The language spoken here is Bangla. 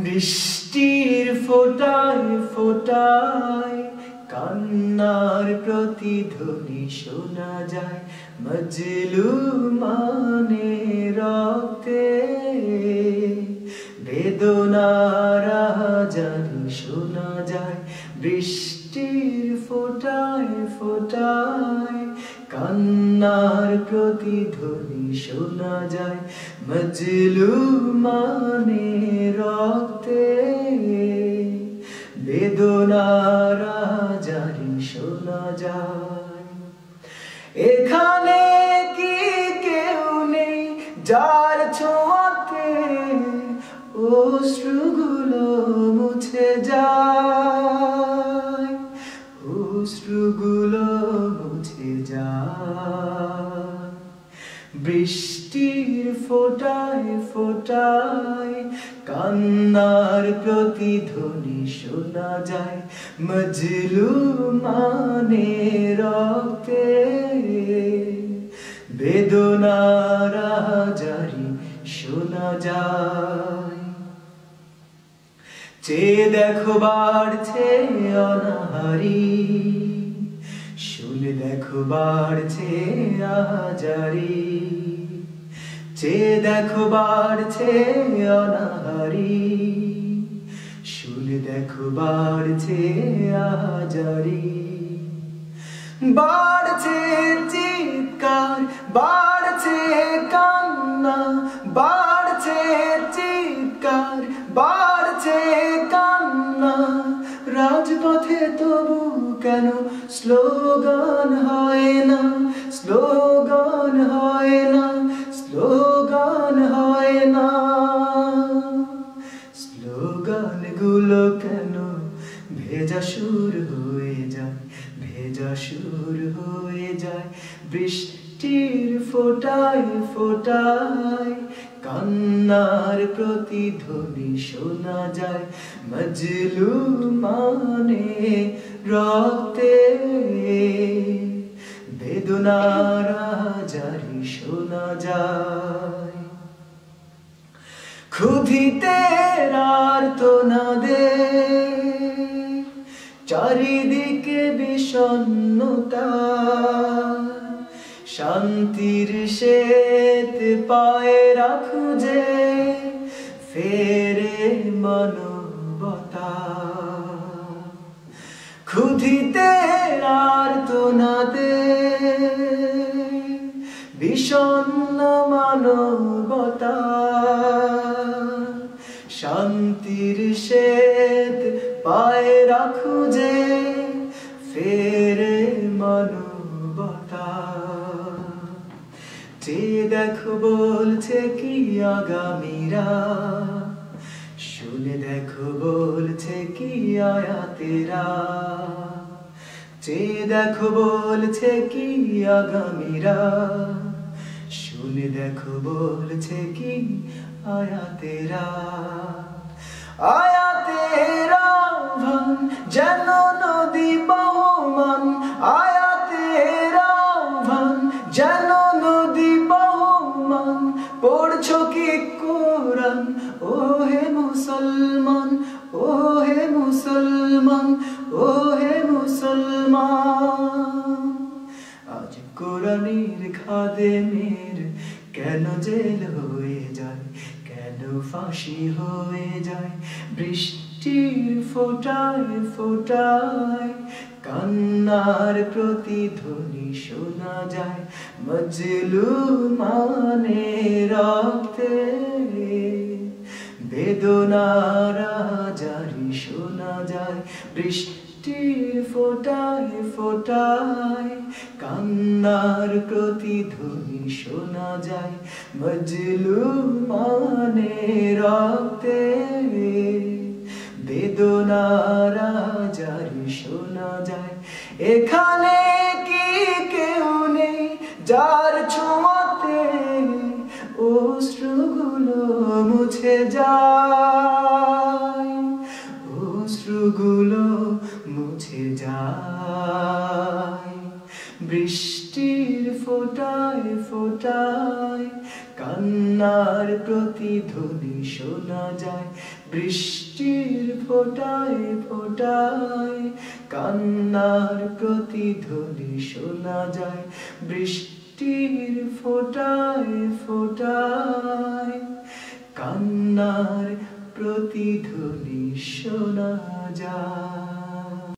বৃষ্টির ফোঁটায় ফোঁটায় কান্নার প্রতিধ্বনি শোনা যায়, মজলুমানের রক্তে বেদনার আহাজারি শোনা যায়। বৃষ্টির ফোঁটায় ফোঁটায় কান্নার প্রতিধ্বনি শোনা যায়, মজলুমানের রক্তে বেদনার আহাজারি শোনা যায়। এখানে কি কেউ নেই যার ছোঁয়াতে অশ্রুগুলো মুছে যায়, অশ্রুগুলো মুছে যায়। বৃষ্টির ফোঁটায় ফোঁটায় কান্নার প্রতিধ্বনি শোনা যায়, মজলুমানের রক্তে বেদনার আহাজারি শোনা যায়। চেয়ে দেখো বাড়ছে অনাহারি, শুনে দেখো বাড়ছে আহাজারি। চেয়ে দেখো বাড়ছে অনাহারি, শুনে দেখো বাড়ছে আহাজারি। বাড়ছে চিৎকার, বাড়ছে কান্না, বাড়ছে চিৎকার, বাড়ছে কান্না। রাজপথে তবু কেন স্লোগান হয় না, স্লোগান হয় না, স্লোগান হয় না। স্লোগানগুলো কেন ভেজা সুর হয়ে যায়, ভেজা সুর হয়ে যায়। বৃষ্টির ফোঁটায় ফোঁটায় কান্নার প্রতিধ্বনি শোনা যায়, মজলুমানের রক্তে বেদনার আহাজারি শোনা যায়। ক্ষুধিতের আর্তনাদে চারিদিকে বিষণ্ণতা, শান্তির শ্বেত পায়রা খুঁজে ফেরে মানবতা। ক্ষুধিতের আর্তনাদে বিষণ্ণ মানবতা, শান্তির শ্বেত পায়রা খুঁজে ফেরে মানবতা। চেয়ে দেখো বলছে কি আগামীরা, শুনে দেখো বলছে কি আয়াতেরা। চেয়ে দেখো বলছে কি আগামীরা, শুনে দেখো বলছে কি আয়াতেরা। আয়াতেরা ভান যেন নদী বহমান, আয়াতেরা ভান যেন নদী বহমান। পড়ছো কি কোরআন ও হে মুসলমান, ও হে মুসলমান, ও হে মুসলমান। আজ কোরআনের খাদেমের কেন জেল হয়ে যায়, কেন ফাঁসি হয়ে যায়। বৃষ্টির ফোঁটায় ফোঁটায় কান্নার প্রতিধ্বনি শোনা যায়, মজলুমানের রক্তে বেদনার আহাজারি শোনা যায়। বৃষ্টির ফোঁটায় ফোঁটায় কান্নার প্রতিধ্বনি শোনা যায়, মজলুমানের রক্তে বেদনার আহাজারি শোনা যায়। এখানে কি কেউ নেই যার ছোঁয়াতে অশ্রুগুলো মুছে যায়, অশ্রুগুলো মুছে যায়। বৃষ্টির ফোঁটায় ফোঁটায় কান্নার প্রতিধ্বনি শোনা যায়, বৃষ্টির ফোঁটায় ফোঁটায় কান্নার প্রতিধ্বনি শোনা যায়। বৃষ্টির ফোঁটায় ফোঁটায় কান্নার প্রতিধ্বনি শোনা যায়।